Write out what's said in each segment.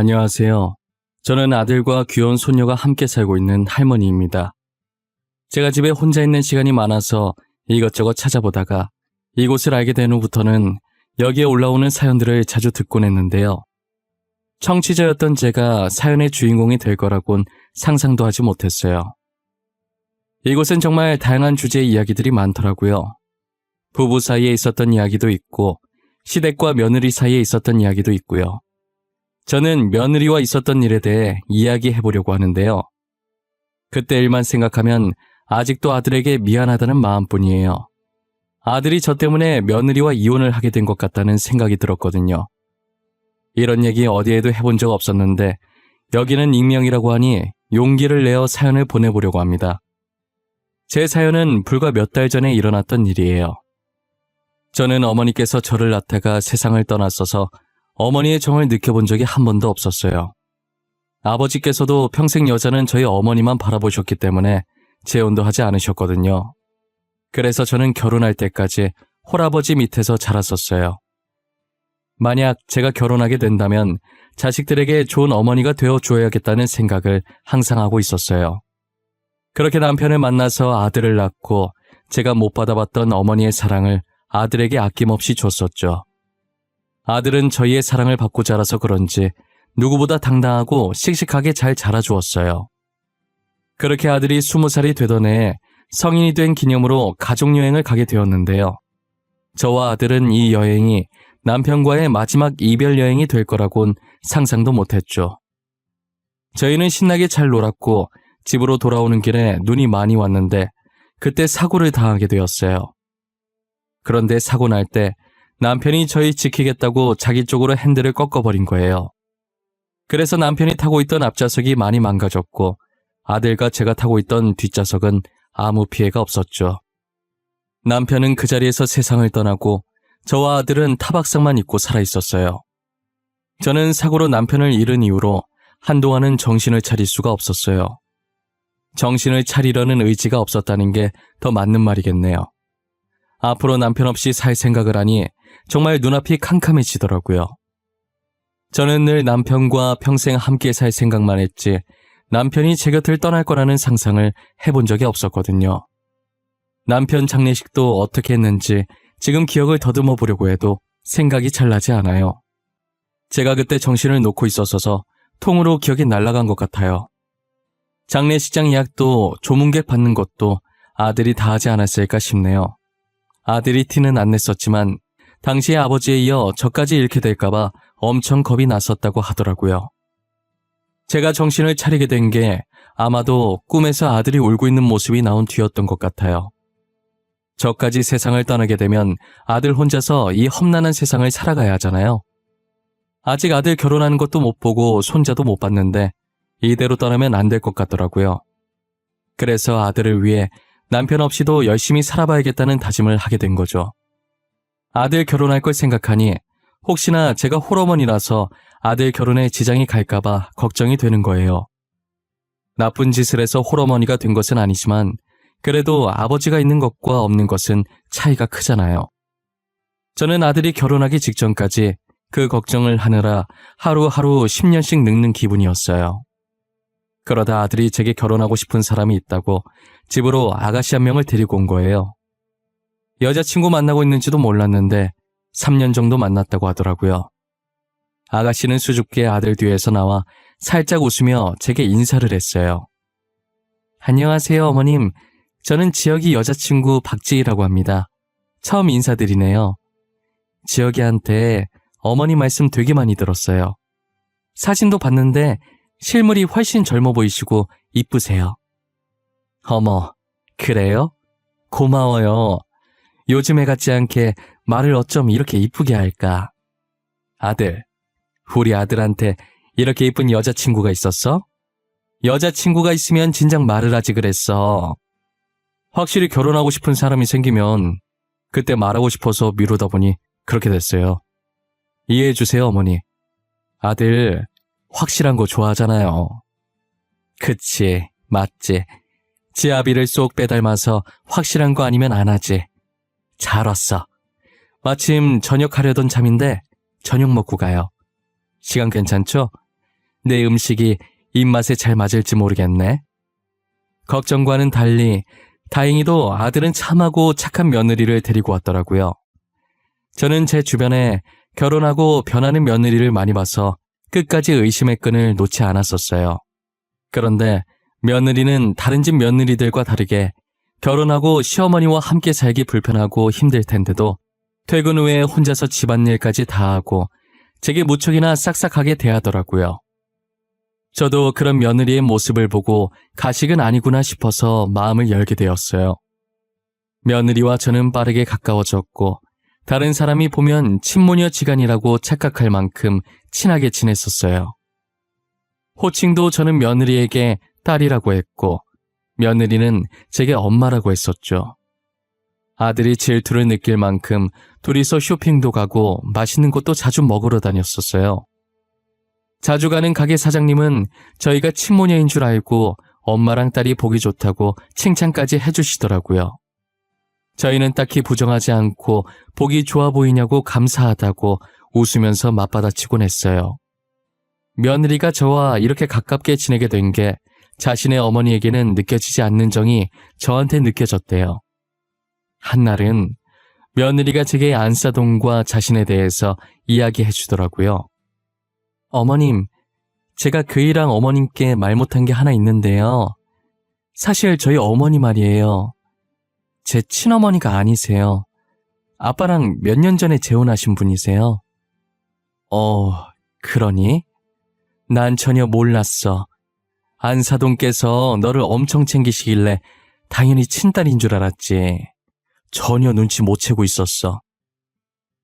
안녕하세요. 저는 아들과 귀여운 손녀가 함께 살고 있는 할머니입니다. 제가 집에 혼자 있는 시간이 많아서 이것저것 찾아보다가 이곳을 알게 된 후부터는 여기에 올라오는 사연들을 자주 듣곤 했는데요. 청취자였던 제가 사연의 주인공이 될 거라곤 상상도 하지 못했어요. 이곳은 정말 다양한 주제의 이야기들이 많더라고요. 부부 사이에 있었던 이야기도 있고 시댁과 며느리 사이에 있었던 이야기도 있고요. 저는 며느리와 있었던 일에 대해 이야기해보려고 하는데요. 그때 일만 생각하면 아직도 아들에게 미안하다는 마음뿐이에요. 아들이 저 때문에 며느리와 이혼을 하게 된 것 같다는 생각이 들었거든요. 이런 얘기 어디에도 해본 적 없었는데 여기는 익명이라고 하니 용기를 내어 사연을 보내보려고 합니다. 제 사연은 불과 몇 달 전에 일어났던 일이에요. 저는 어머니께서 저를 낳다가 세상을 떠났어서 어머니의 정을 느껴본 적이 한 번도 없었어요. 아버지께서도 평생 여자는 저희 어머니만 바라보셨기 때문에 재혼도 하지 않으셨거든요. 그래서 저는 결혼할 때까지 홀아버지 밑에서 자랐었어요. 만약 제가 결혼하게 된다면 자식들에게 좋은 어머니가 되어줘야겠다는 생각을 항상 하고 있었어요. 그렇게 남편을 만나서 아들을 낳고 제가 못 받아봤던 어머니의 사랑을 아들에게 아낌없이 줬었죠. 아들은 저희의 사랑을 받고 자라서 그런지 누구보다 당당하고 씩씩하게 잘 자라주었어요. 그렇게 아들이 20살이 되던 해에 성인이 된 기념으로 가족여행을 가게 되었는데요. 저와 아들은 이 여행이 남편과의 마지막 이별 여행이 될 거라곤 상상도 못했죠. 저희는 신나게 잘 놀았고 집으로 돌아오는 길에 눈이 많이 왔는데 그때 사고를 당하게 되었어요. 그런데 사고 날 때 남편이 저희 지키겠다고 자기 쪽으로 핸들을 꺾어버린 거예요. 그래서 남편이 타고 있던 앞좌석이 많이 망가졌고 아들과 제가 타고 있던 뒷좌석은 아무 피해가 없었죠. 남편은 그 자리에서 세상을 떠나고 저와 아들은 타박상만 입고 살아있었어요. 저는 사고로 남편을 잃은 이후로 한동안은 정신을 차릴 수가 없었어요. 정신을 차리려는 의지가 없었다는 게 더 맞는 말이겠네요. 앞으로 남편 없이 살 생각을 하니 정말 눈앞이 캄캄해지더라고요. 저는 늘 남편과 평생 함께 살 생각만 했지 남편이 제 곁을 떠날 거라는 상상을 해본 적이 없었거든요. 남편 장례식도 어떻게 했는지 지금 기억을 더듬어 보려고 해도 생각이 잘 나지 않아요. 제가 그때 정신을 놓고 있었어서 통으로 기억이 날아간 것 같아요. 장례식장 예약도 조문객 받는 것도 아들이 다 하지 않았을까 싶네요. 아들이 티는 안 냈었지만 당시의 아버지에 이어 저까지 잃게 될까봐 엄청 겁이 났었다고 하더라고요. 제가 정신을 차리게 된 게 아마도 꿈에서 아들이 울고 있는 모습이 나온 뒤였던 것 같아요. 저까지 세상을 떠나게 되면 아들 혼자서 이 험난한 세상을 살아가야 하잖아요. 아직 아들 결혼하는 것도 못 보고 손자도 못 봤는데 이대로 떠나면 안 될 것 같더라고요. 그래서 아들을 위해 남편 없이도 열심히 살아봐야겠다는 다짐을 하게 된 거죠. 아들 결혼할 걸 생각하니 혹시나 제가 홀어머니라서 아들 결혼에 지장이 갈까봐 걱정이 되는 거예요. 나쁜 짓을 해서 홀어머니가 된 것은 아니지만 그래도 아버지가 있는 것과 없는 것은 차이가 크잖아요. 저는 아들이 결혼하기 직전까지 그 걱정을 하느라 하루하루 10년씩 늙는 기분이었어요. 그러다 아들이 제게 결혼하고 싶은 사람이 있다고 집으로 아가씨 한 명을 데리고 온 거예요. 여자친구 만나고 있는지도 몰랐는데 3년 정도 만났다고 하더라고요. 아가씨는 수줍게 아들 뒤에서 나와 살짝 웃으며 제게 인사를 했어요. 안녕하세요, 어머님. 저는 지혁이 여자친구 박지희라고 합니다. 처음 인사드리네요. 지혁이한테 어머니 말씀 되게 많이 들었어요. 사진도 봤는데 실물이 훨씬 젊어 보이시고 이쁘세요. 어머, 그래요? 고마워요. 요즘 애 같지 않게 말을 어쩜 이렇게 이쁘게 할까? 아들, 우리 아들한테 이렇게 이쁜 여자친구가 있었어? 여자친구가 있으면 진작 말을 하지 그랬어. 확실히 결혼하고 싶은 사람이 생기면 그때 말하고 싶어서 미루다 보니 그렇게 됐어요. 이해해주세요, 어머니. 아들 확실한 거 좋아하잖아요. 그치, 맞지. 지아비를 쏙 빼닮아서 확실한 거 아니면 안 하지. 잘 왔어. 마침 저녁 하려던 참인데 저녁 먹고 가요. 시간 괜찮죠? 내 음식이 입맛에 잘 맞을지 모르겠네. 걱정과는 달리 다행히도 아들은 참하고 착한 며느리를 데리고 왔더라고요. 저는 제 주변에 결혼하고 변하는 며느리를 많이 봐서 끝까지 의심의 끈을 놓지 않았었어요. 그런데 며느리는 다른 집 며느리들과 다르게 결혼하고 시어머니와 함께 살기 불편하고 힘들 텐데도 퇴근 후에 혼자서 집안일까지 다 하고 제게 무척이나 싹싹하게 대하더라고요. 저도 그런 며느리의 모습을 보고 가식은 아니구나 싶어서 마음을 열게 되었어요. 며느리와 저는 빠르게 가까워졌고 다른 사람이 보면 친모녀지간이라고 착각할 만큼 친하게 지냈었어요. 호칭도 저는 며느리에게 딸이라고 했고 며느리는 제게 엄마라고 했었죠. 아들이 질투를 느낄 만큼 둘이서 쇼핑도 가고 맛있는 곳도 자주 먹으러 다녔었어요. 자주 가는 가게 사장님은 저희가 친모녀인 줄 알고 엄마랑 딸이 보기 좋다고 칭찬까지 해주시더라고요. 저희는 딱히 부정하지 않고 보기 좋아 보이냐고 감사하다고 웃으면서 맞받아치곤 했어요. 며느리가 저와 이렇게 가깝게 지내게 된 게 자신의 어머니에게는 느껴지지 않는 정이 저한테 느껴졌대요. 한날은 며느리가 제게 안사돈과 자신에 대해서 이야기해 주더라고요. 어머님, 제가 그이랑 어머님께 말 못한 게 하나 있는데요. 사실 저희 어머니 말이에요. 제 친어머니가 아니세요. 아빠랑 몇 년 전에 재혼하신 분이세요. 그러니? 난 전혀 몰랐어. 안사돈께서 너를 엄청 챙기시길래 당연히 친딸인 줄 알았지. 전혀 눈치 못 채고 있었어.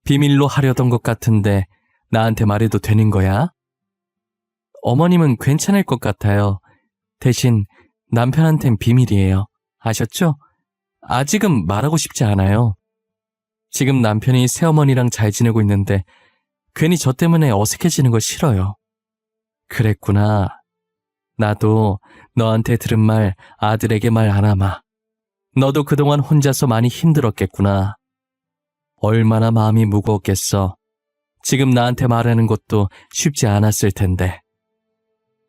비밀로 하려던 것 같은데 나한테 말해도 되는 거야? 어머님은 괜찮을 것 같아요. 대신 남편한텐 비밀이에요. 아셨죠? 아직은 말하고 싶지 않아요. 지금 남편이 새어머니랑 잘 지내고 있는데 괜히 저 때문에 어색해지는 거 싫어요. 그랬구나. 나도 너한테 들은 말 아들에게 말 안 하마. 너도 그동안 혼자서 많이 힘들었겠구나. 얼마나 마음이 무거웠겠어. 지금 나한테 말하는 것도 쉽지 않았을 텐데.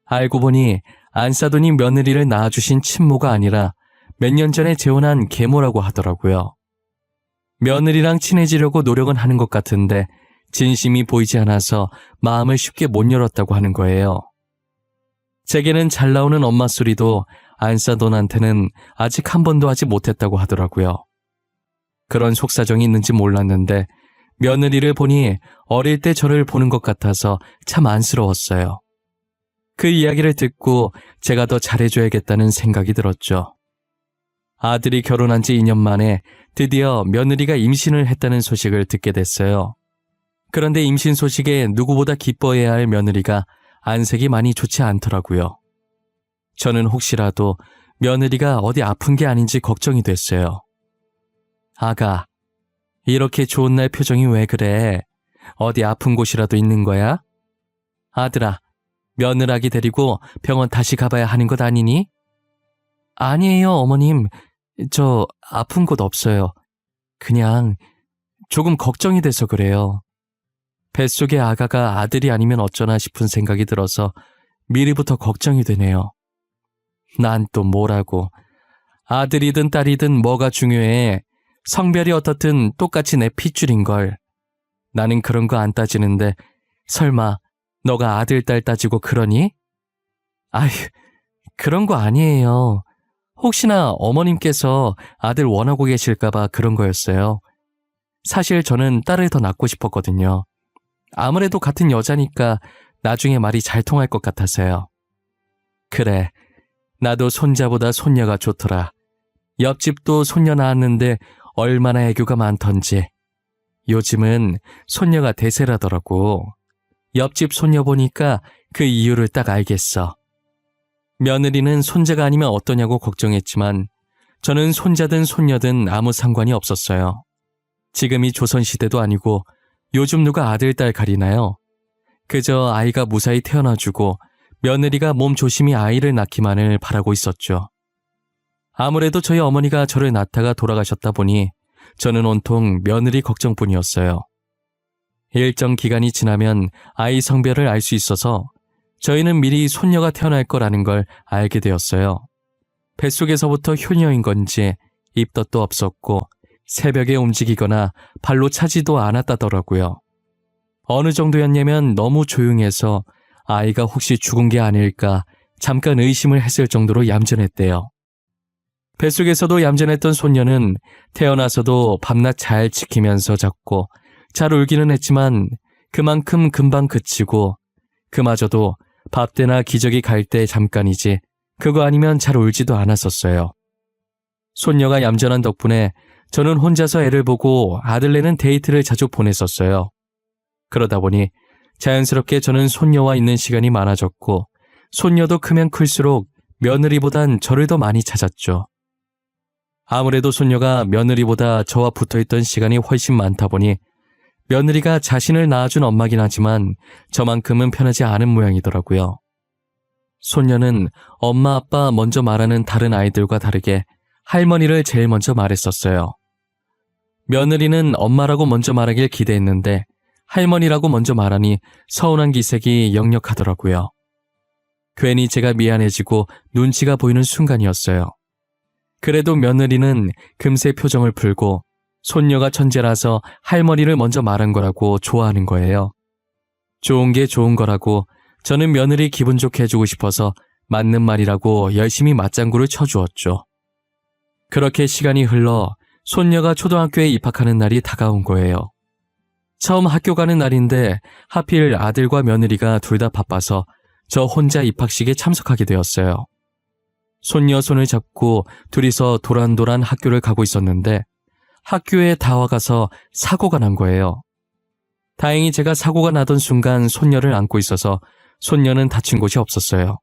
알고 보니 안사돈이 며느리를 낳아주신 친모가 아니라 몇 년 전에 재혼한 계모라고 하더라고요. 며느리랑 친해지려고 노력은 하는 것 같은데 진심이 보이지 않아서 마음을 쉽게 못 열었다고 하는 거예요. 제게는 잘 나오는 엄마 소리도 안사돈한테는 아직 한 번도 하지 못했다고 하더라고요. 그런 속사정이 있는지 몰랐는데 며느리를 보니 어릴 때 저를 보는 것 같아서 참 안쓰러웠어요. 그 이야기를 듣고 제가 더 잘해줘야겠다는 생각이 들었죠. 아들이 결혼한 지 2년 만에 드디어 며느리가 임신을 했다는 소식을 듣게 됐어요. 그런데 임신 소식에 누구보다 기뻐해야 할 며느리가 안색이 많이 좋지 않더라고요. 저는 혹시라도 며느리가 어디 아픈 게 아닌지 걱정이 됐어요. 아가, 이렇게 좋은 날 표정이 왜 그래? 어디 아픈 곳이라도 있는 거야? 아들아, 며느라기 데리고 병원 다시 가봐야 하는 것 아니니? 아니에요, 어머님. 저 아픈 곳 없어요. 그냥 조금 걱정이 돼서 그래요. 뱃속의 아가가 아들이 아니면 어쩌나 싶은 생각이 들어서 미리부터 걱정이 되네요. 난 또 뭐라고. 아들이든 딸이든 뭐가 중요해. 성별이 어떻든 똑같이 내 핏줄인걸. 나는 그런 거 안 따지는데 설마 너가 아들, 딸 따지고 그러니? 아휴, 그런 거 아니에요. 혹시나 어머님께서 아들 원하고 계실까봐 그런 거였어요. 사실 저는 딸을 더 낳고 싶었거든요. 아무래도 같은 여자니까 나중에 말이 잘 통할 것 같아서요. 그래, 나도 손자보다 손녀가 좋더라. 옆집도 손녀 낳았는데 얼마나 애교가 많던지. 요즘은 손녀가 대세라더라고. 옆집 손녀 보니까 그 이유를 딱 알겠어. 며느리는 손자가 아니면 어떠냐고 걱정했지만 저는 손자든 손녀든 아무 상관이 없었어요. 지금이 조선시대도 아니고 요즘 누가 아들, 딸 가리나요? 그저 아이가 무사히 태어나주고 며느리가 몸 조심히 아이를 낳기만을 바라고 있었죠. 아무래도 저희 어머니가 저를 낳다가 돌아가셨다 보니 저는 온통 며느리 걱정뿐이었어요. 일정 기간이 지나면 아이 성별을 알 수 있어서 저희는 미리 손녀가 태어날 거라는 걸 알게 되었어요. 뱃속에서부터 효녀인 건지 입덧도 없었고 새벽에 움직이거나 발로 차지도 않았다더라고요. 어느 정도였냐면 너무 조용해서 아이가 혹시 죽은 게 아닐까 잠깐 의심을 했을 정도로 얌전했대요. 뱃속에서도 얌전했던 손녀는 태어나서도 밤낮 잘 지키면서 잤고 잘 울기는 했지만 그만큼 금방 그치고 그마저도 밥때나 기저귀 갈 때 잠깐이지 그거 아니면 잘 울지도 않았었어요. 손녀가 얌전한 덕분에 저는 혼자서 애를 보고 아들네는 데이트를 자주 보냈었어요. 그러다 보니 자연스럽게 저는 손녀와 있는 시간이 많아졌고 손녀도 크면 클수록 며느리보단 저를 더 많이 찾았죠. 아무래도 손녀가 며느리보다 저와 붙어있던 시간이 훨씬 많다 보니 며느리가 자신을 낳아준 엄마긴 하지만 저만큼은 편하지 않은 모양이더라고요. 손녀는 엄마 아빠 먼저 말하는 다른 아이들과 다르게 할머니를 제일 먼저 말했었어요. 며느리는 엄마라고 먼저 말하길 기대했는데 할머니라고 먼저 말하니 서운한 기색이 역력하더라고요. 괜히 제가 미안해지고 눈치가 보이는 순간이었어요. 그래도 며느리는 금세 표정을 풀고 손녀가 천재라서 할머니를 먼저 말한 거라고 좋아하는 거예요. 좋은 게 좋은 거라고 저는 며느리 기분 좋게 해주고 싶어서 맞는 말이라고 열심히 맞장구를 쳐주었죠. 그렇게 시간이 흘러 손녀가 초등학교에 입학하는 날이 다가온 거예요. 처음 학교 가는 날인데 하필 아들과 며느리가 둘 다 바빠서 저 혼자 입학식에 참석하게 되었어요. 손녀 손을 잡고 둘이서 도란도란 학교를 가고 있었는데 학교에 다 와가서 사고가 난 거예요. 다행히 제가 사고가 나던 순간 손녀를 안고 있어서 손녀는 다친 곳이 없었어요.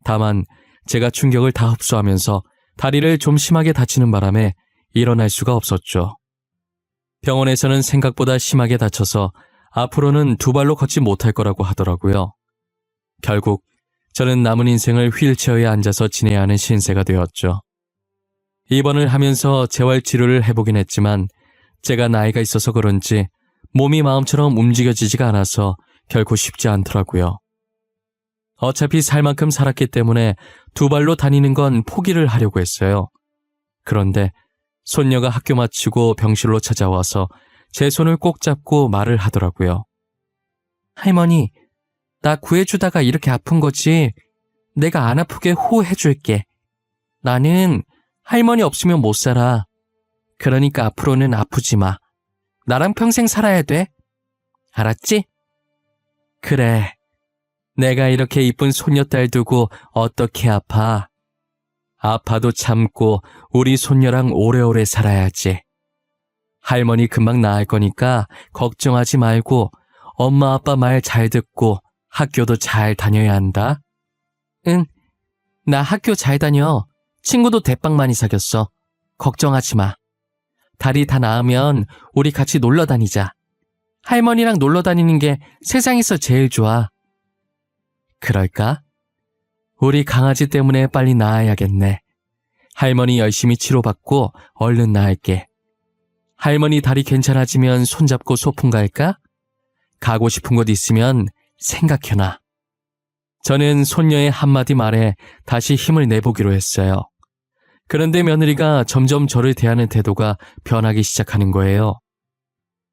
다만 제가 충격을 다 흡수하면서 다리를 좀 심하게 다치는 바람에 일어날 수가 없었죠. 병원에서는 생각보다 심하게 다쳐서 앞으로는 두 발로 걷지 못할 거라고 하더라고요. 결국 저는 남은 인생을 휠체어에 앉아서 지내야 하는 신세가 되었죠. 입원을 하면서 재활치료를 해보긴 했지만 제가 나이가 있어서 그런지 몸이 마음처럼 움직여지지가 않아서 결코 쉽지 않더라고요. 어차피 살 만큼 살았기 때문에 두 발로 다니는 건 포기를 하려고 했어요. 그런데 손녀가 학교 마치고 병실로 찾아와서 제 손을 꼭 잡고 말을 하더라고요. 할머니, 나 구해주다가 이렇게 아픈 거지. 내가 안 아프게 호해줄게. 나는 할머니 없으면 못 살아. 그러니까 앞으로는 아프지 마. 나랑 평생 살아야 돼. 알았지? 그래. 내가 이렇게 이쁜 손녀딸 두고 어떻게 아파? 아파도 참고 우리 손녀랑 오래오래 살아야지. 할머니 금방 나을 거니까 걱정하지 말고 엄마 아빠 말 잘 듣고 학교도 잘 다녀야 한다. 응, 나 학교 잘 다녀. 친구도 대빵 많이 사귀었어. 걱정하지 마. 다리 다 나으면 우리 같이 놀러 다니자. 할머니랑 놀러 다니는 게 세상에서 제일 좋아. 그럴까? 우리 강아지 때문에 빨리 나아야겠네. 할머니 열심히 치료받고 얼른 나을게. 할머니 다리 괜찮아지면 손잡고 소풍 갈까? 가고 싶은 곳 있으면 생각해놔. 저는 손녀의 한마디 말에 다시 힘을 내보기로 했어요. 그런데 며느리가 점점 저를 대하는 태도가 변하기 시작하는 거예요.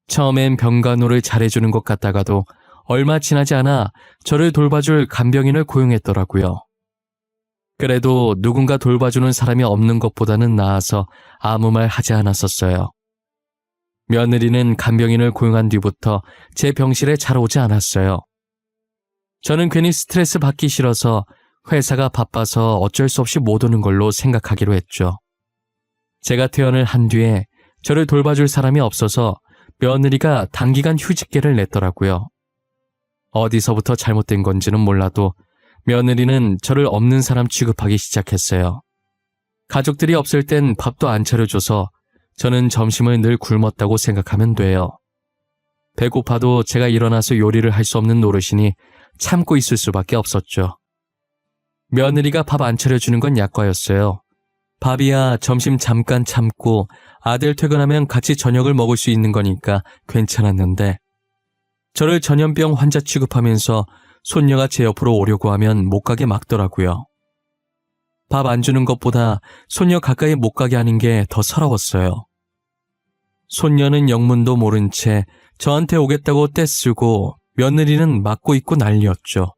처음엔 병간호를 잘해주는 것 같다가도 얼마 지나지 않아 저를 돌봐줄 간병인을 고용했더라고요. 그래도 누군가 돌봐주는 사람이 없는 것보다는 나아서 아무 말 하지 않았었어요. 며느리는 간병인을 고용한 뒤부터 제 병실에 잘 오지 않았어요. 저는 괜히 스트레스 받기 싫어서 회사가 바빠서 어쩔 수 없이 못 오는 걸로 생각하기로 했죠. 제가 퇴원을 한 뒤에 저를 돌봐줄 사람이 없어서 며느리가 단기간 휴직계를 냈더라고요. 어디서부터 잘못된 건지는 몰라도 며느리는 저를 없는 사람 취급하기 시작했어요. 가족들이 없을 땐 밥도 안 차려줘서 저는 점심을 늘 굶었다고 생각하면 돼요. 배고파도 제가 일어나서 요리를 할 수 없는 노릇이니 참고 있을 수밖에 없었죠. 며느리가 밥 안 차려주는 건 약과였어요. 밥이야 점심 잠깐 참고 아들 퇴근하면 같이 저녁을 먹을 수 있는 거니까 괜찮았는데 저를 전염병 환자 취급하면서 손녀가 제 옆으로 오려고 하면 못 가게 막더라고요. 밥 안 주는 것보다 손녀 가까이 못 가게 하는 게 더 서러웠어요. 손녀는 영문도 모른 채 저한테 오겠다고 떼쓰고 며느리는 막고 있고 난리였죠.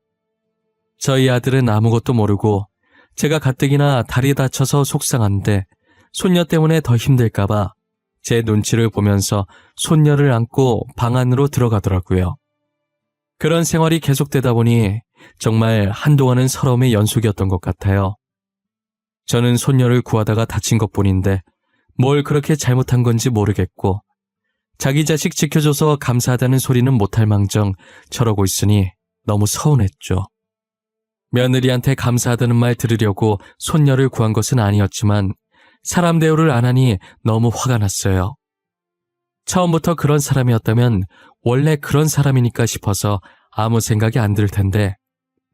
저희 아들은 아무것도 모르고 제가 가뜩이나 다리 다쳐서 속상한데 손녀 때문에 더 힘들까봐 제 눈치를 보면서 손녀를 안고 방 안으로 들어가더라고요. 그런 생활이 계속되다 보니 정말 한동안은 서러움의 연속이었던 것 같아요. 저는 손녀를 구하다가 다친 것뿐인데 뭘 그렇게 잘못한 건지 모르겠고 자기 자식 지켜줘서 감사하다는 소리는 못할 망정 저러고 있으니 너무 서운했죠. 며느리한테 감사하다는 말 들으려고 손녀를 구한 것은 아니었지만 사람 대우를 안 하니 너무 화가 났어요. 처음부터 그런 사람이었다면 원래 그런 사람이니까 싶어서 아무 생각이 안 들 텐데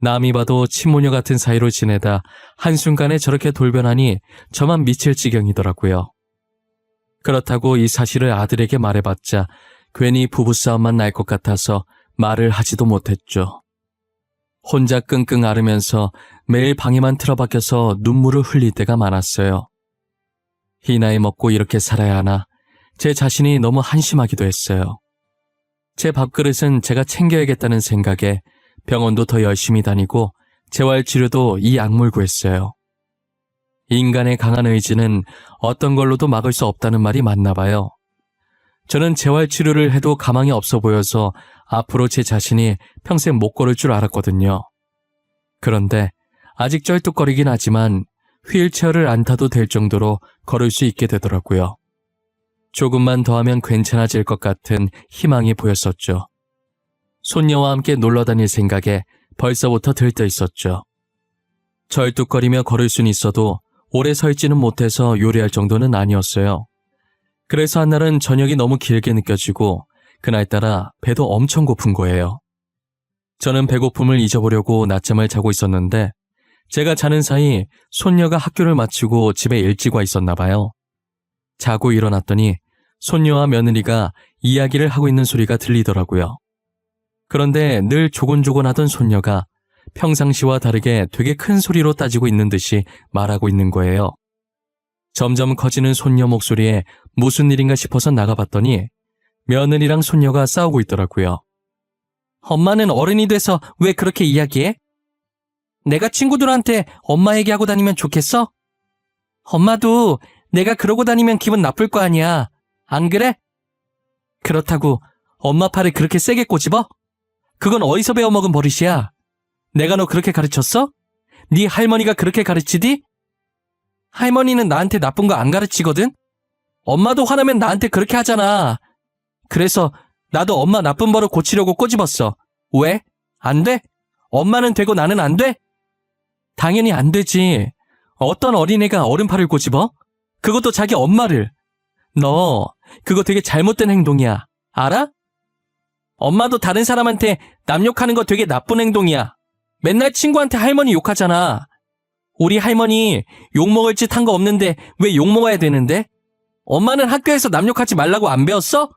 남이 봐도 친모녀 같은 사이로 지내다 한순간에 저렇게 돌변하니 저만 미칠 지경이더라고요. 그렇다고 이 사실을 아들에게 말해봤자 괜히 부부싸움만 날 것 같아서 말을 하지도 못했죠. 혼자 끙끙 앓으면서 매일 방에만 틀어박혀서 눈물을 흘릴 때가 많았어요. 이 나이 먹고 이렇게 살아야 하나 제 자신이 너무 한심하기도 했어요. 제 밥그릇은 제가 챙겨야겠다는 생각에 병원도 더 열심히 다니고 재활치료도 이 악물고 했어요. 인간의 강한 의지는 어떤 걸로도 막을 수 없다는 말이 맞나 봐요. 저는 재활치료를 해도 가망이 없어 보여서 앞으로 제 자신이 평생 못 걸을 줄 알았거든요. 그런데 아직 쩔뚝거리긴 하지만 휠체어를 안 타도 될 정도로 걸을 수 있게 되더라고요. 조금만 더 하면 괜찮아질 것 같은 희망이 보였었죠. 손녀와 함께 놀러 다닐 생각에 벌써부터 들떠 있었죠. 절뚝거리며 걸을 수는 있어도 오래 서 있지는 못해서 요리할 정도는 아니었어요. 그래서 한날은 저녁이 너무 길게 느껴지고 그날따라 배도 엄청 고픈 거예요. 저는 배고픔을 잊어보려고 낮잠을 자고 있었는데 제가 자는 사이 손녀가 학교를 마치고 집에 일찍 와 있었나 봐요. 자고 일어났더니 손녀와 며느리가 이야기를 하고 있는 소리가 들리더라고요. 그런데 늘 조곤조곤하던 손녀가 평상시와 다르게 되게 큰 소리로 따지고 있는 듯이 말하고 있는 거예요. 점점 커지는 손녀 목소리에 무슨 일인가 싶어서 나가봤더니 며느리랑 손녀가 싸우고 있더라고요. 엄마는 어른이 돼서 왜 그렇게 이야기해? 내가 친구들한테 엄마 얘기하고 다니면 좋겠어? 엄마도 내가 그러고 다니면 기분 나쁠 거 아니야. 안 그래? 그렇다고 엄마 팔을 그렇게 세게 꼬집어? 그건 어디서 배워먹은 버릇이야. 내가 너 그렇게 가르쳤어? 네 할머니가 그렇게 가르치디? 할머니는 나한테 나쁜 거 안 가르치거든? 엄마도 화나면 나한테 그렇게 하잖아. 그래서 나도 엄마 나쁜 버릇 고치려고 꼬집었어. 왜? 안 돼? 엄마는 되고 나는 안 돼? 당연히 안 되지. 어떤 어린애가 어른 팔을 꼬집어? 그것도 자기 엄마를. 너 그거 되게 잘못된 행동이야. 알아? 엄마도 다른 사람한테 남 욕하는 거 되게 나쁜 행동이야. 맨날 친구한테 할머니 욕하잖아. 우리 할머니 욕먹을 짓 한 거 없는데 왜 욕먹어야 되는데? 엄마는 학교에서 남 욕하지 말라고 안 배웠어?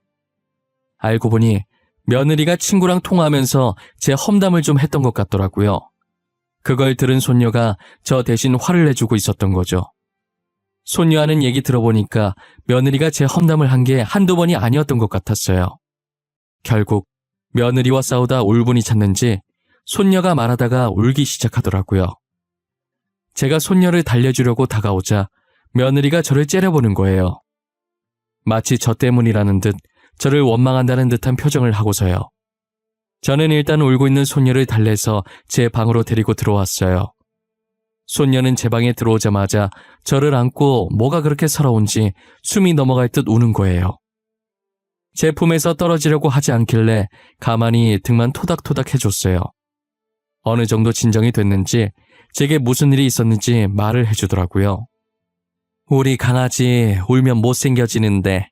알고 보니 며느리가 친구랑 통화하면서 제 험담을 좀 했던 것 같더라고요. 그걸 들은 손녀가 저 대신 화를 내주고 있었던 거죠. 손녀 하는 얘기 들어보니까 며느리가 제 험담을 한 게 한두 번이 아니었던 것 같았어요. 결국 며느리와 싸우다 울분이 찼는지 손녀가 말하다가 울기 시작하더라고요. 제가 손녀를 달래주려고 다가오자 며느리가 저를 째려보는 거예요. 마치 저 때문이라는 듯 저를 원망한다는 듯한 표정을 하고서요. 저는 일단 울고 있는 손녀를 달래서 제 방으로 데리고 들어왔어요. 손녀는 제 방에 들어오자마자 저를 안고 뭐가 그렇게 서러운지 숨이 넘어갈 듯 우는 거예요. 제 품에서 떨어지려고 하지 않길래 가만히 등만 토닥토닥 해줬어요. 어느 정도 진정이 됐는지 제게 무슨 일이 있었는지 말을 해주더라고요. 우리 강아지 울면 못생겨지는데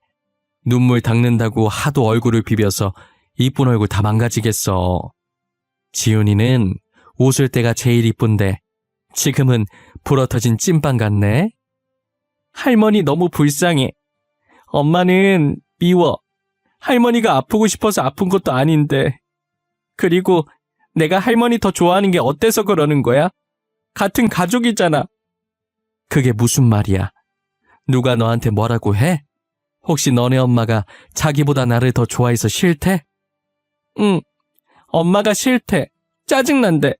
눈물 닦는다고 하도 얼굴을 비벼서 이쁜 얼굴 다 망가지겠어. 지훈이는 웃을 때가 제일 이쁜데 지금은 불어터진 찐빵 같네. 할머니 너무 불쌍해. 엄마는 미워. 할머니가 아프고 싶어서 아픈 것도 아닌데. 그리고 내가 할머니 더 좋아하는 게 어때서 그러는 거야? 같은 가족이잖아. 그게 무슨 말이야? 누가 너한테 뭐라고 해? 혹시 너네 엄마가 자기보다 나를 더 좋아해서 싫대? 응, 엄마가 싫대. 짜증난대.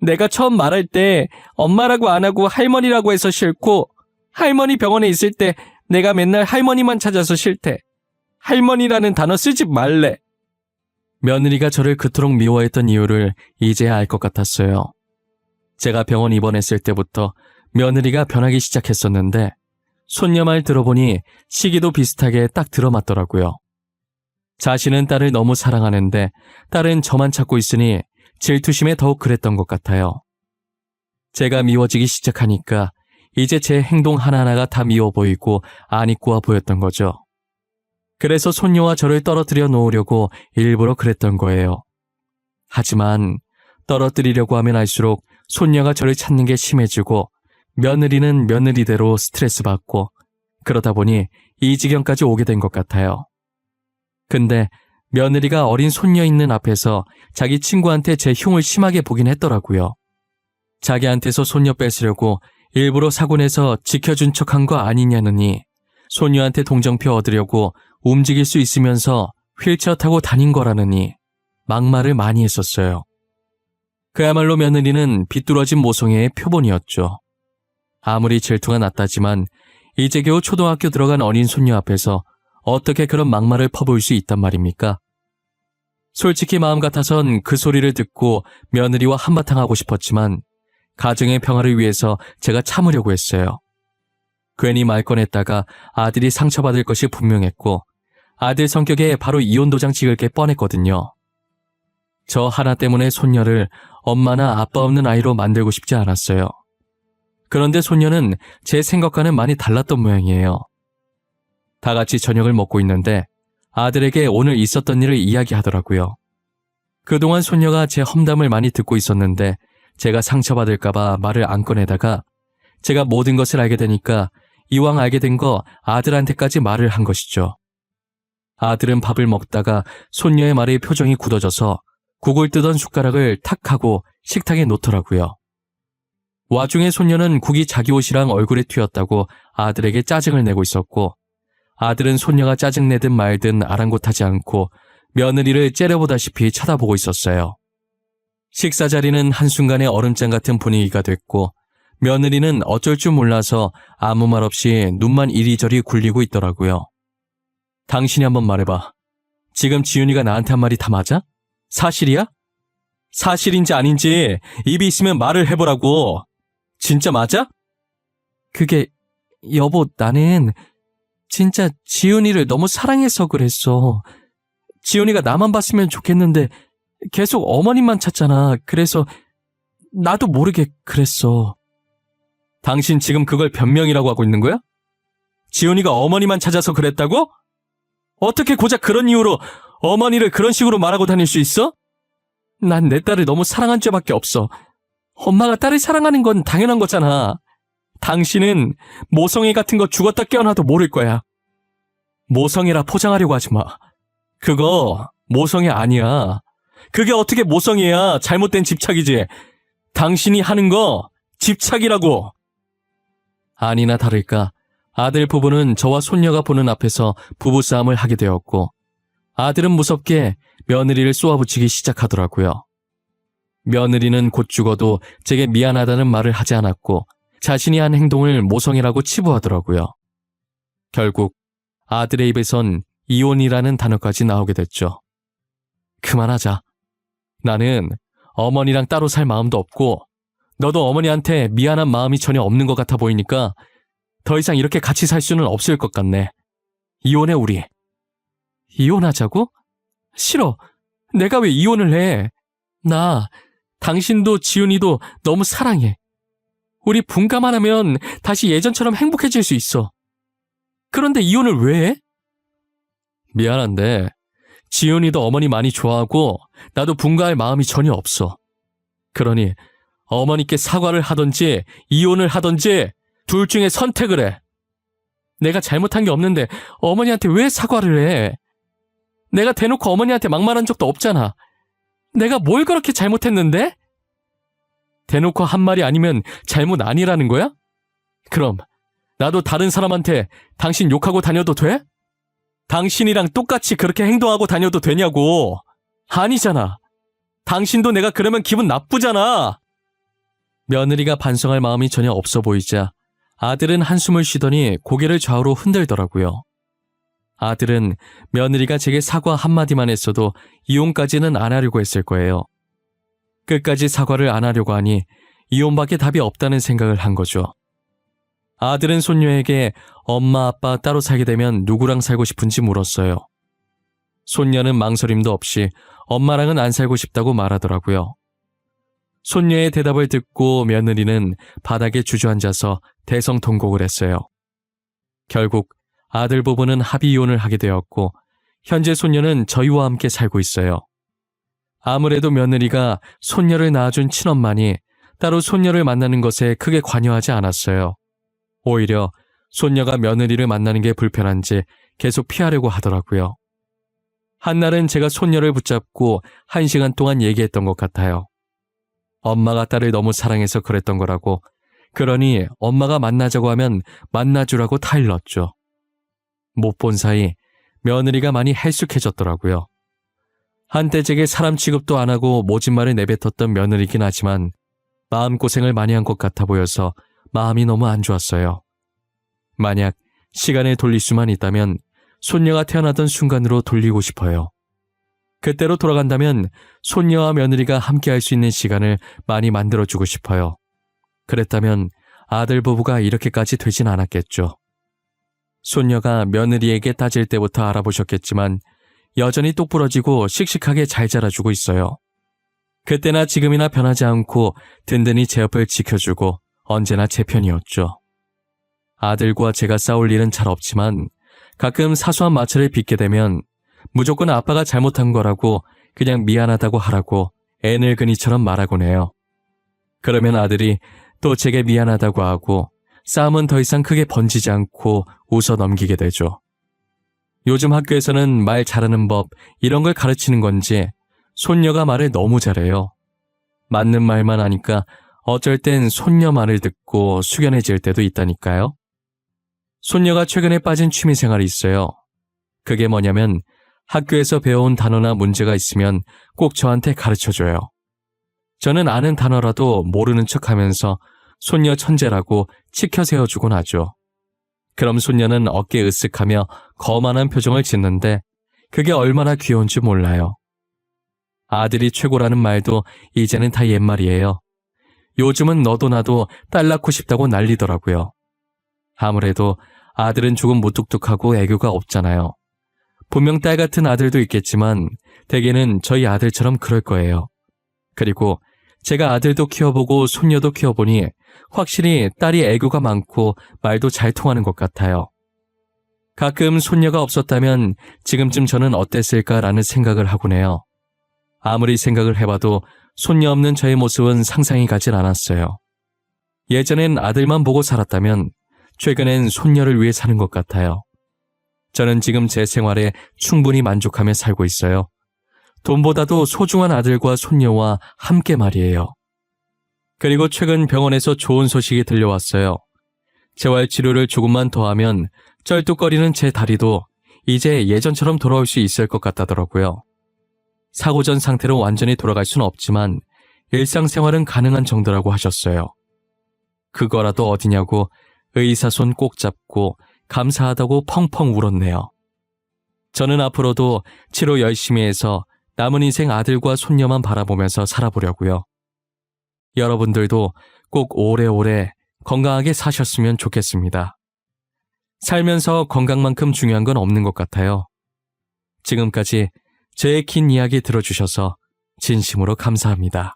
내가 처음 말할 때 엄마라고 안 하고 할머니라고 해서 싫고, 할머니 병원에 있을 때 내가 맨날 할머니만 찾아서 싫대. 할머니라는 단어 쓰지 말래. 며느리가 저를 그토록 미워했던 이유를 이제야 알 것 같았어요. 제가 병원 입원했을 때부터 며느리가 변하기 시작했었는데 손녀 말 들어보니 시기도 비슷하게 딱 들어맞더라고요. 자신은 딸을 너무 사랑하는데 딸은 저만 찾고 있으니 질투심에 더욱 그랬던 것 같아요. 제가 미워지기 시작하니까 이제 제 행동 하나하나가 다 미워 보이고 안 이꾸어 보였던 거죠. 그래서 손녀와 저를 떨어뜨려 놓으려고 일부러 그랬던 거예요. 하지만 떨어뜨리려고 하면 할수록 손녀가 저를 찾는 게 심해지고 며느리는 며느리대로 스트레스 받고 그러다 보니 이 지경까지 오게 된 것 같아요. 근데 며느리가 어린 손녀 있는 앞에서 자기 친구한테 제 흉을 심하게 보긴 했더라고요. 자기한테서 손녀 뺏으려고 일부러 사고 내서 지켜준 척한 거 아니냐느니 손녀한테 동정표 얻으려고 움직일 수 있으면서 휠체어 타고 다닌 거라느니 막말을 많이 했었어요. 그야말로 며느리는 비뚤어진 모성애의 표본이었죠. 아무리 질투가 났다지만 이제 겨우 초등학교 들어간 어린 손녀 앞에서 어떻게 그런 막말을 퍼부을 수 있단 말입니까? 솔직히 마음 같아선 그 소리를 듣고 며느리와 한바탕 하고 싶었지만 가정의 평화를 위해서 제가 참으려고 했어요. 괜히 말 꺼냈다가 아들이 상처받을 것이 분명했고 아들 성격에 바로 이혼 도장 찍을 게 뻔했거든요. 저 하나 때문에 손녀를 엄마나 아빠 없는 아이로 만들고 싶지 않았어요. 그런데 손녀는 제 생각과는 많이 달랐던 모양이에요. 다 같이 저녁을 먹고 있는데 아들에게 오늘 있었던 일을 이야기하더라고요. 그동안 손녀가 제 험담을 많이 듣고 있었는데 제가 상처받을까봐 말을 안 꺼내다가 제가 모든 것을 알게 되니까 이왕 알게 된 거 아들한테까지 말을 한 것이죠. 아들은 밥을 먹다가 손녀의 말에 표정이 굳어져서 국을 뜨던 숟가락을 탁 하고 식탁에 놓더라고요. 와중에 손녀는 국이 자기 옷이랑 얼굴에 튀었다고 아들에게 짜증을 내고 있었고 아들은 손녀가 짜증내든 말든 아랑곳하지 않고 며느리를 째려보다시피 쳐다보고 있었어요. 식사 자리는 한순간에 얼음장 같은 분위기가 됐고 며느리는 어쩔 줄 몰라서 아무 말 없이 눈만 이리저리 굴리고 있더라고요. 당신이 한번 말해봐. 지금 지윤이가 나한테 한 말이 다 맞아? 사실이야? 사실인지 아닌지 입이 있으면 말을 해보라고. 진짜 맞아? 그게 여보 나는 진짜 지윤이를 너무 사랑해서 그랬어. 지윤이가 나만 봤으면 좋겠는데 계속 어머님만 찾잖아. 그래서 나도 모르게 그랬어. 당신 지금 그걸 변명이라고 하고 있는 거야? 지윤이가 어머니만 찾아서 그랬다고? 어떻게 고작 그런 이유로 어머니를 그런 식으로 말하고 다닐 수 있어? 난 내 딸을 너무 사랑한 죄밖에 없어. 엄마가 딸을 사랑하는 건 당연한 거잖아. 당신은 모성애 같은 거 죽었다 깨어나도 모를 거야. 모성애라 포장하려고 하지 마. 그거 모성애 아니야. 그게 어떻게 모성애야. 잘못된 집착이지. 당신이 하는 거 집착이라고. 아니나 다를까 아들 부부는 저와 손녀가 보는 앞에서 부부싸움을 하게 되었고 아들은 무섭게 며느리를 쏘아붙이기 시작하더라고요. 며느리는 곧 죽어도 제게 미안하다는 말을 하지 않았고 자신이 한 행동을 모성애라고 치부하더라고요. 결국 아들의 입에선 이혼이라는 단어까지 나오게 됐죠. 그만하자. 나는 어머니랑 따로 살 마음도 없고 너도 어머니한테 미안한 마음이 전혀 없는 것 같아 보이니까 더 이상 이렇게 같이 살 수는 없을 것 같네. 이혼해 우리. 이혼하자고? 싫어. 내가 왜 이혼을 해? 나 당신도 지훈이도 너무 사랑해. 우리 분가만 하면 다시 예전처럼 행복해질 수 있어. 그런데 이혼을 왜 해? 미안한데 지훈이도 어머니 많이 좋아하고 나도 분가할 마음이 전혀 없어. 그러니 어머니께 사과를 하던지 이혼을 하던지 둘 중에 선택을 해. 내가 잘못한 게 없는데 어머니한테 왜 사과를 해? 내가 대놓고 어머니한테 막말한 적도 없잖아. 내가 뭘 그렇게 잘못했는데? 대놓고 한 말이 아니면 잘못 아니라는 거야? 그럼 나도 다른 사람한테 당신 욕하고 다녀도 돼? 당신이랑 똑같이 그렇게 행동하고 다녀도 되냐고. 아니잖아. 당신도 내가 그러면 기분 나쁘잖아. 며느리가 반성할 마음이 전혀 없어 보이자 아들은 한숨을 쉬더니 고개를 좌우로 흔들더라고요. 아들은 며느리가 제게 사과 한마디만 했어도 이혼까지는 안 하려고 했을 거예요. 끝까지 사과를 안 하려고 하니 이혼밖에 답이 없다는 생각을 한 거죠. 아들은 손녀에게 엄마 아빠 따로 살게 되면 누구랑 살고 싶은지 물었어요. 손녀는 망설임도 없이 엄마랑은 안 살고 싶다고 말하더라고요. 손녀의 대답을 듣고 며느리는 바닥에 주저앉아서 대성통곡을 했어요. 결국 아들 부부는 합의 이혼을 하게 되었고 현재 손녀는 저희와 함께 살고 있어요. 아무래도 며느리가 손녀를 낳아준 친엄마니 따로 손녀를 만나는 것에 크게 관여하지 않았어요. 오히려 손녀가 며느리를 만나는 게 불편한지 계속 피하려고 하더라고요. 한날은 제가 손녀를 붙잡고 1시간 동안 얘기했던 것 같아요. 엄마가 딸을 너무 사랑해서 그랬던 거라고, 그러니 엄마가 만나자고 하면 만나주라고 타일렀죠. 못 본 사이 며느리가 많이 헬쑥해졌더라고요. 한때 제게 사람 취급도 안 하고 모진 말을 내뱉었던 며느리긴 하지만 마음고생을 많이 한 것 같아 보여서 마음이 너무 안 좋았어요. 만약 시간을 돌릴 수만 있다면 손녀가 태어나던 순간으로 돌리고 싶어요. 그때로 돌아간다면 손녀와 며느리가 함께 할 수 있는 시간을 많이 만들어주고 싶어요. 그랬다면 아들 부부가 이렇게까지 되진 않았겠죠. 손녀가 며느리에게 따질 때부터 알아보셨겠지만 여전히 똑부러지고 씩씩하게 잘 자라주고 있어요. 그때나 지금이나 변하지 않고 든든히 제 옆을 지켜주고 언제나 제 편이었죠. 아들과 제가 싸울 일은 잘 없지만 가끔 사소한 마찰을 빚게 되면 무조건 아빠가 잘못한 거라고 그냥 미안하다고 하라고 애늙은이처럼 말하곤 해요. 그러면 아들이 또 제게 미안하다고 하고 싸움은 더 이상 크게 번지지 않고 웃어 넘기게 되죠. 요즘 학교에서는 말 잘하는 법 이런 걸 가르치는 건지 손녀가 말을 너무 잘해요. 맞는 말만 하니까 어쩔 땐 손녀 말을 듣고 숙연해질 때도 있다니까요. 손녀가 최근에 빠진 취미생활이 있어요. 그게 뭐냐면 학교에서 배워온 단어나 문제가 있으면 꼭 저한테 가르쳐줘요. 저는 아는 단어라도 모르는 척하면서 손녀 천재라고 치켜 세워주곤 하죠. 그럼 손녀는 어깨 으쓱하며 거만한 표정을 짓는데 그게 얼마나 귀여운지 몰라요. 아들이 최고라는 말도 이제는 다 옛말이에요. 요즘은 너도 나도 딸 낳고 싶다고 난리더라고요. 아무래도 아들은 조금 무뚝뚝하고 애교가 없잖아요. 분명 딸 같은 아들도 있겠지만 대개는 저희 아들처럼 그럴 거예요. 그리고 제가 아들도 키워보고 손녀도 키워보니 확실히 딸이 애교가 많고 말도 잘 통하는 것 같아요. 가끔 손녀가 없었다면 지금쯤 저는 어땠을까라는 생각을 하곤 해요. 아무리 생각을 해봐도 손녀 없는 저의 모습은 상상이 가질 않았어요. 예전엔 아들만 보고 살았다면 최근엔 손녀를 위해 사는 것 같아요. 저는 지금 제 생활에 충분히 만족하며 살고 있어요. 돈보다도 소중한 아들과 손녀와 함께 말이에요. 그리고 최근 병원에서 좋은 소식이 들려왔어요. 재활치료를 조금만 더 하면 쩔뚝거리는 제 다리도 이제 예전처럼 돌아올 수 있을 것 같다더라고요. 사고 전 상태로 완전히 돌아갈 수는 없지만 일상생활은 가능한 정도라고 하셨어요. 그거라도 어디냐고 의사 손 꼭 잡고 감사하다고 펑펑 울었네요. 저는 앞으로도 치료 열심히 해서 남은 인생 아들과 손녀만 바라보면서 살아보려고요. 여러분들도 꼭 오래오래 건강하게 사셨으면 좋겠습니다. 살면서 건강만큼 중요한 건 없는 것 같아요. 지금까지 제 긴 이야기 들어주셔서 진심으로 감사합니다.